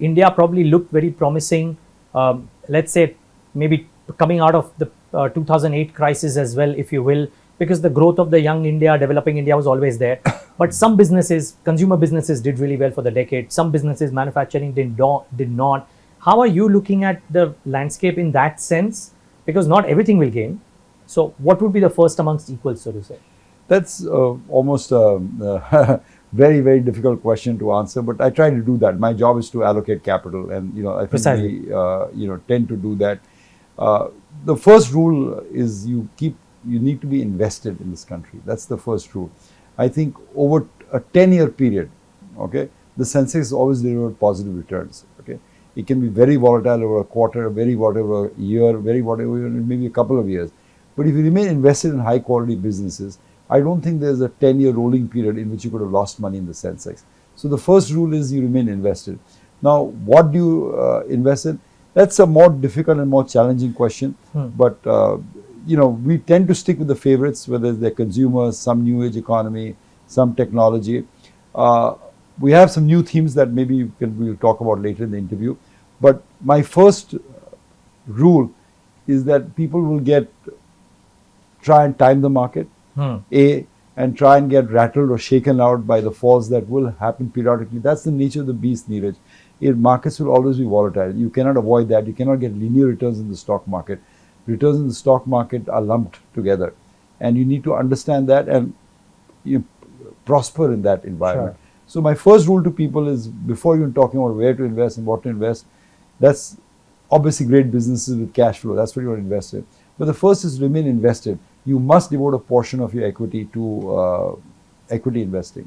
India probably looked very promising, let's say maybe coming out of the 2008 crisis as well, if you will, because the growth of the young India, developing India was always there. But some businesses, consumer businesses did really well for the decade. Some businesses, manufacturing did not. How are you looking at the landscape in that sense? Because not everything will gain. So what would be the first amongst equals, so to say? That's almost a very, very difficult question to answer, but I try to do that. My job is to allocate capital, and I think we tend to do that. The first rule is you need to be invested in this country. That's the first rule. I think over a 10-year period, okay, the Sensex always delivered positive returns. Okay, it can be very volatile over a quarter, very volatile over a year, very volatile over maybe a couple of years. But if you remain invested in high quality businesses, I don't think there's a 10-year rolling period in which you could have lost money in the Sensex. So the first rule is you remain invested. Now, what do you invest in? That's a more difficult and more challenging question. But we tend to stick with the favorites, whether they're consumers, some new age economy, some technology. We have some new themes that maybe we'll talk about later in the interview. But my first rule is that people will try and time the market, and try and get rattled or shaken out by the falls that will happen periodically. That's the nature of the beast, Neeraj. Markets will always be volatile. You cannot avoid that. You cannot get linear returns in the stock market. Returns in the stock market are lumped together, and you need to understand that and prosper in that environment. Sure. So my first rule to people is, before even talking about where to invest and what to invest, that's obviously great businesses with cash flow. That's what you want to invest in. But the first is remain invested. You must devote a portion of your equity to equity investing.